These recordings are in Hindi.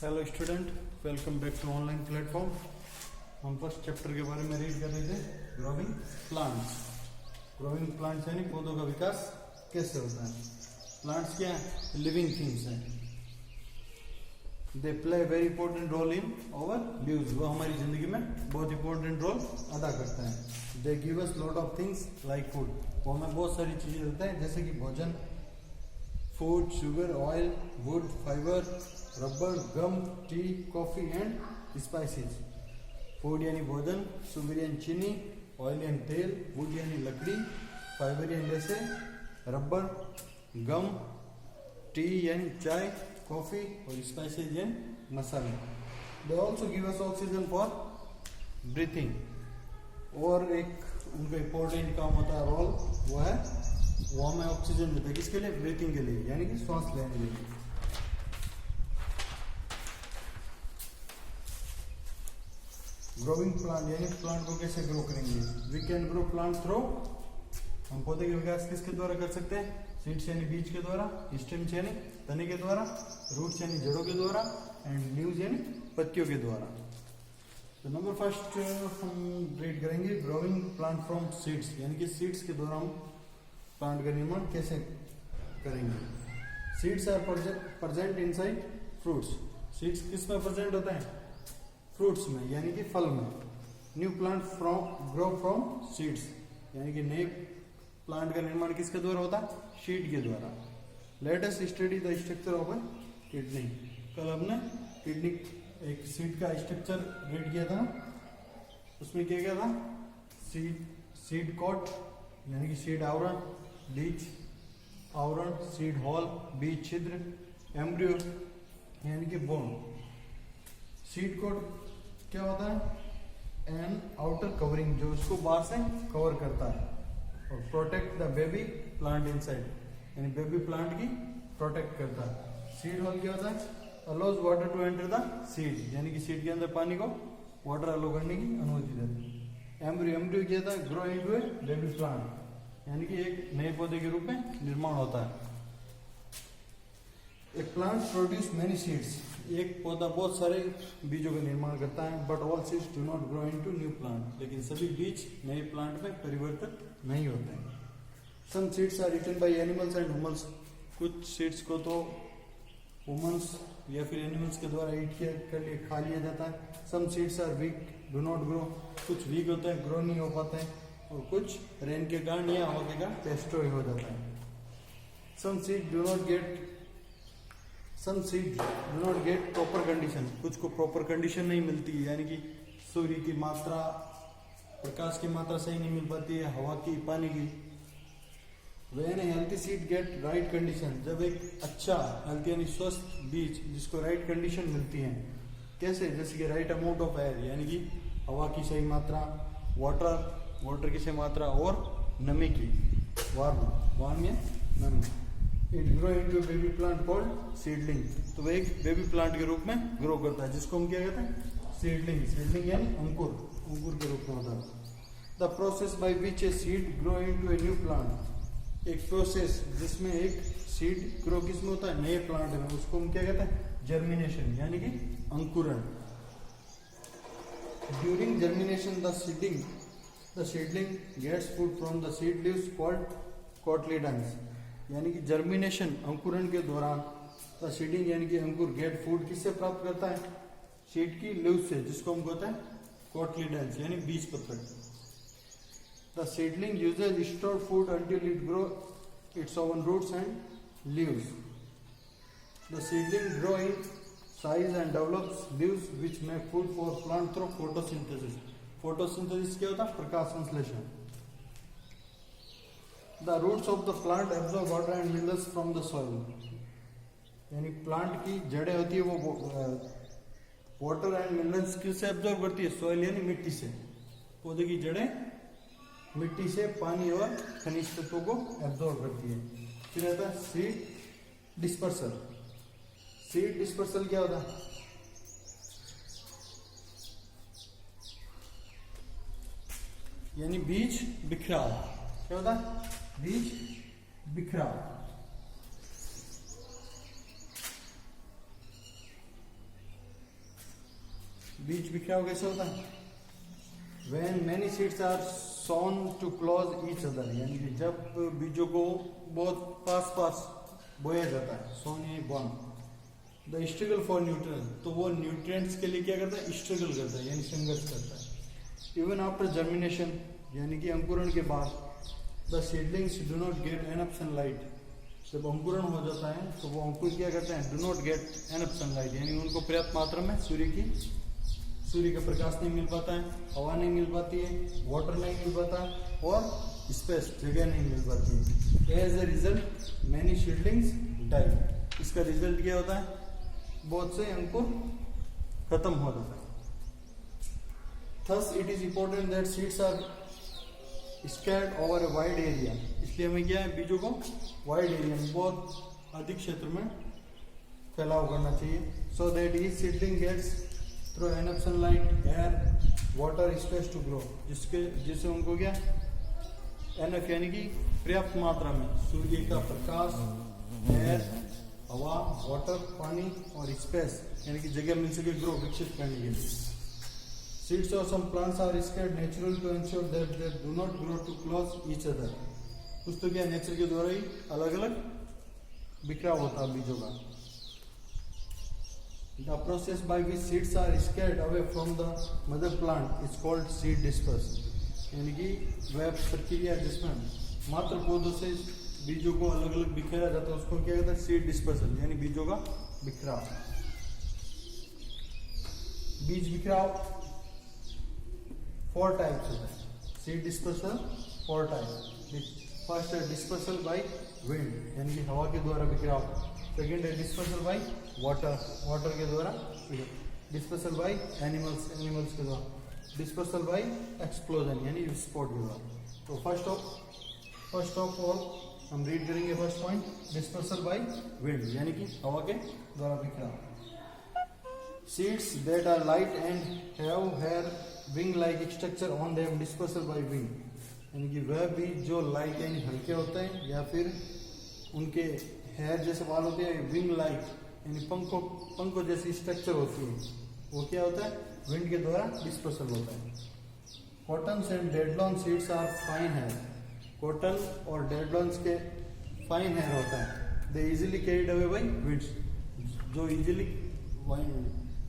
Hello student, welcome back to online platform. हम फर्स्ट चैप्टर के बारे में रीड कर रहे थे, ग्रोइंग प्लांट्स। ग्रोइंग प्लांट्स यानी पौधों का विकास कैसे होता है। प्लांट्स क्या है? लिविंग थिंग्स हैं। They play very important role in our lives. वो हमारी जिंदगी में बहुत इंपॉर्टेंट रोल अदा करते हैं। They give us lot of things like food. वो हमें बहुत सारी चीजें देते हैं जैसे कि भोजन, food, sugar, oil, wood, fibre, rubber, gum, tea, coffee and spices. Food यानी भोजन, शुगर यानी चीनी, ऑयल यानी तेल, वुड यानी लकड़ी, फाइबर यानी जैसे रबर, गम, टी यानी चाय, कॉफी और स्पाइसेस यानी मसाले। They also give us oxygen for breathing. और एक उनका इम्पोर्टेंट काम होता है, रोल, वो है वो हमें ऑक्सीजन देते हैं। किसके लिए? ब्रीथिंग के लिए, यानी कि सांस लेने के लिए। ग्रोइंग प्लांट यानी प्लांट को कैसे ग्रो करेंगे। We can grow plant through. हम पौधे के विकास किसके द्वारा कर सकते हैं? सीड्स यानी बीज के द्वारा, स्टेम्स यानी तने के द्वारा, रूट्स यानी जड़ों के द्वारा एंड लीव्स यानी पत्तियों के द्वारा। तो नंबर फर्स्ट हम रीड करेंगे, ग्रोइंग प्लांट फ्रॉम सीड्स, यानी कि सीड्स के द्वारा हम प्लांट का निर्माण कैसे करेंगे। Seeds are present inside fruits. Seeds किस में प्रेजेंट होता है? फ्रूट्स में, यानी कि फल में। New plant grow from seeds, यानी कि नए प्लांट का निर्माण किसके द्वारा होता है? सीड के द्वारा। Let us study the structure of A kidney. कल हमने किडनी एक सीड का स्ट्रक्चर रीड किया था। उसमें क्या क्या था? सीड कोट यानी कि सीड आवरण, बीज आवरण, सीड हॉल बीज छिद्र, एम्ब्रियो यानी कि बोन। सीड कोट क्या होता है? एन आउटर कवरिंग, जो उसको बाहर से कवर करता है और protect the baby plant inside, यानी बेबी प्लांट की प्रोटेक्ट करता है। सीड हॉल क्या होता है? Allows water to enter the seed, यानी कि सीड के अंदर पानी को वाटर अलाउ करने की अनुमति देती है। एम्ब्रियो क्या था? ग्रो इनटू ए बेबी प्लांट, यानी कि एक नए पौधे के रूप में निर्माण होता है। ए प्लांट प्रोड्यूस मेनी सीड्स। एक पौधा बहुत सारे बीजों का निर्माण करता है। But all seeds do not grow into new plant, लेकिन सभी बीज नए प्लांट में परिवर्तित नहीं होते हैं। Some seeds are eaten by animals and humans. कुछ सीड्स को तो ह्यूमंस या फिर एनिमल्स के द्वारा ईट कर लिए खा लिया जाता है। Some seeds are weak, do not grow. कुछ वीक होते हैं, ग्रो नहीं हो पाते हैं। और कुछ रेन के कारण या हवा के कारण डिस्ट्रॉय हो जाता है। Some seed do not get proper condition. कुछ को प्रॉपर कंडीशन नहीं मिलती है, यानी कि सूर्य की मात्रा, प्रकाश की मात्रा सही नहीं मिल पाती है, हवा की, पानी की। When A healthy seed get right condition, जब एक अच्छा हेल्थी यानी स्वस्थ बीज जिसको राइट कंडीशन मिलती है। कैसे? जैसे कि राइट अमाउंट ऑफ एयर, यानी कि हवा की सही मात्रा, वाटर की सही मात्रा और नमी की, वार्म या नमी। It grow into baby plant called seedling. तो वह एक बेबी प्लांट के रूप में ग्रो करता है, जिसको हम क्या कहते हैं? सीडलिंग। सीडलिंग यानी अंकुर के रूप में होता है। The process by which a seed grow into a new plant. एक प्रोसेस जिसमें एक सीड ग्रो किस में होता है? नए प्लांट में। उसको हम क्या कहते हैं? जर्मिनेशन, यानी कि अंकुरण। During germination the seedling gets food from the seed leaves called cotyledons. यानी कि जर्मिनेशन, अंकुरण के दौरान द सीडिंग यानी कि अंकुर गेट फूड किससे प्राप्त करता है? सीड की लीव्स से, जिसको हम कहते हैं कोटलीडन्स, यानी बीज पत्र। The seedling uses stored food until it grow its own roots and leaves. The seedling grow in size and develops leaves which make food for plant through photosynthesis. Photosynthesis क्या होता है? प्रकाश संश्लेषण। The roots of the plant absorb water and minerals from the soil. यानी प्लांट की जड़ें होती है, वो वाटर एंड मिनरल्स किससे एब्जॉर्ब करती है? सॉइल यानी मिट्टी से। पौधे की जड़ें मिट्टी से पानी और खनिज तत्वों को एब्जॉर्ब करती है। फिर आता है सीड डिस्पर्सल। सीड डिस्पर्सल क्या होता है? यानी बीज बिखराव। क्या होता है? बीज बिखराव। बीज बिखराव कैसे होता है? When many seeds are sown to close each other, यानी कि जब बीजों को बहुत पास पास बोया जाता है, sown यानी बॉन, द स्ट्रगल फॉर न्यूट्रिएंट, तो वो न्यूट्रिएंट्स के लिए क्या करता है? स्ट्रगल करता है यानी संघर्ष करता है। इवन आफ्टर जर्मिनेशन यानी कि अंकुरण के बाद, the seedlings do not get enough sunlight, जब अंकुरण हो जाता है तो वो अंकुर क्या करते हैं? Do not get enough sunlight, यानी उनको पर्याप्त मात्रा में सूर्य का प्रकाश नहीं मिल पाता है, हवा नहीं मिल पाती है, वाटर नहीं मिल पाता और स्पेस जगह नहीं मिल पाती है। As a result many seedlings die, इसका रिजल्ट क्या होता है? बहुत से अंकुर खत्म हो जाता है। Thus it is important that seeds are scattered over a wide area, इसलिए हमें क्या है? बीजों को वाइड एरिया में, बहुत अधिक क्षेत्र में फैलाव करना चाहिए, so that each seedling gets through enough sunlight, air, water, space to grow, जिससे उनको क्या? एनफ यानी कि पर्याप्त मात्रा में सूर्य का प्रकाश, एयर, हवा, वाटर, पानी और स्पेस यानी कि जगह मिल सके ग्रो, विकसित करने के लिए। Seeds of some plants are scattered natural to ensure that they do not grow too close each other, कुछ तो क्या नेचर के द्वारा ही अलग अलग बिखराव होता है बीजों का। The process by which seeds are scattered away from the mother plant is called seed dispersal, यानी कि वह प्रक्रिया जिसमें मात्र पौधों से बीजों को अलग अलग बिखेरा जाता है उसको क्या कहते हैं? सीड डिस्पर्सल, यानी बीजों का बिखराव। बीज बिखराव 4 टाइप्स होता है। Seed dispersal 4 types. फर्स्ट है डिस्पर्सल बाय विंड, यानी कि हवा के द्वारा बिखराव। सेकेंड है डिस्पर्सल बाय वाटर के द्वारा। डिस्पर्सल बाय एनिमल्स के द्वारा। डिस्पर्सल बाय एक्सप्लोजन यानी विस्फोट के द्वारा। तो फर्स्ट ऑफ ऑल हम रीड करेंगे first point, dispersal by wind यानी कि हवा के द्वारा बिखराव। Seeds that are light and have wing like structure on them dispersal by wind, यानी कि वह बीज जो लाइट यानी हल्के होते हैं या फिर उनके हेयर जैसे बाल होते हैं, विंग लाइक यानी पंखों जैसी स्ट्रक्चर होती है, वो क्या होता है? विंड के द्वारा डिस्पर्सल होता है। Cotton and dandelion seeds are fine hair, cotton और डेडलॉन्स के फाइन हेयर होता है। They easily carried away by winds, जो इजीली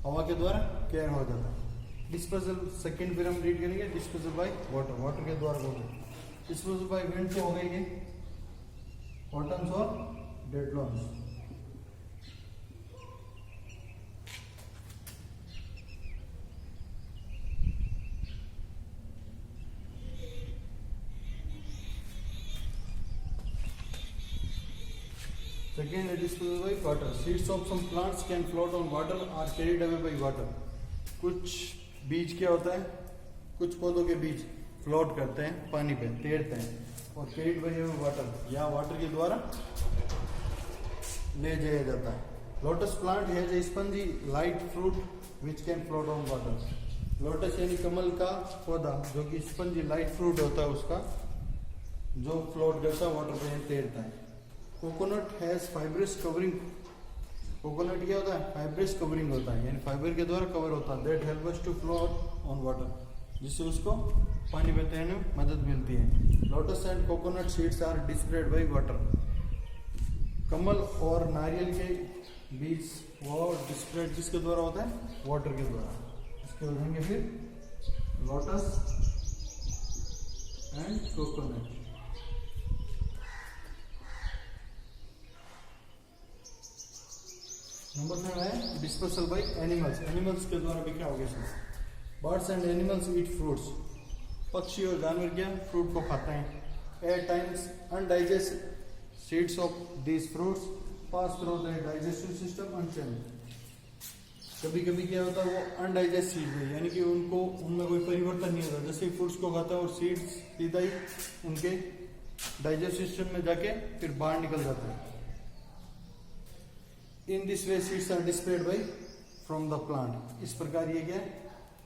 हवा के द्वारा कैर हो जाता है। डिस्पर्सल सेकंड फिर हम रीड करेंगे, डिस्पर्सल बाय वाटर के द्वारा होगा। डिस्पर्सल बाय विंड से हो गई ये कॉटन और डेडलॉन्स। Second, it is dispersed by water. Seeds of some plants can float on water or carried away by water. कुछ बीज क्या होता है? कुछ पौधों के बीज फ्लोट करते हैं पानी पे, तैरते हैं और कैरिड बाय वाटर या वाटर के द्वारा ले जाया जाता है। Lotus plant has a spongy light fruit which can float on water. Lotus यानी कमल का पौधा जो कि स्पंजी लाइट फ्रूट होता है उसका, जो फ्लोट करता है वाटर पे, तैरता है। Coconut has fibrous covering, coconut क्या होता है? फाइब्रस कवरिंग होता है, यानी फाइबर के द्वारा कवर होता है। That help us to float on water, जिससे उसको पानी में तैरने में मदद मिलती है। Lotus and coconut seeds are dispread by water. कमल और नारियल के बीज वो डिस्प्रेड जिसके द्वारा होता है? वाटर के द्वारा। इसके हो जाएंगे फिर लोटस एंड कोकोनट। नंबर 9 है डिस्पर्सल बाय एनिमल्स, एनिमल्स के द्वारा बिखराव कैसे? Birds and animals eat fruits, पक्षी और जानवर क्या फ्रूट को खाते हैं। At times undigest seeds of these fruits pass through the digestive system unchanged. कभी कभी क्या होता है? वो अनडाइजेस्ट सीड है, यानी कि उनमें कोई परिवर्तन नहीं होता। जैसे फ्रूट्स को खाता है और सीड्स सीधा ही उनके डाइजेस्टिव सिस्टम में जाके फिर बाहर निकल जाता है। In this way seeds are dispread by from the plant, इस प्रकार ये क्या है?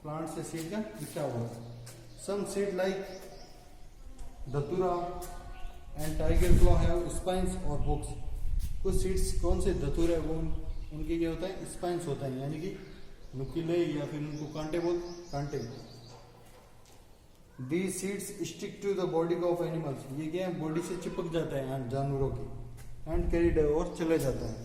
प्लांट से सीड का बिखराव हुआ। Some seed like dhatura and tiger claw have spines और हुक्स। कुछ सीड्स कौन से धतूरा है वो उनके क्या होता है? स्पाइन्स होता है, यानी कि नुकीले या फिर उनको कांटे बोल कांटे। The seeds stick to the body of animals, ये क्या है बॉडी से चिपक जाता है जानवरों की, एंड कैरीड और चले जाता है।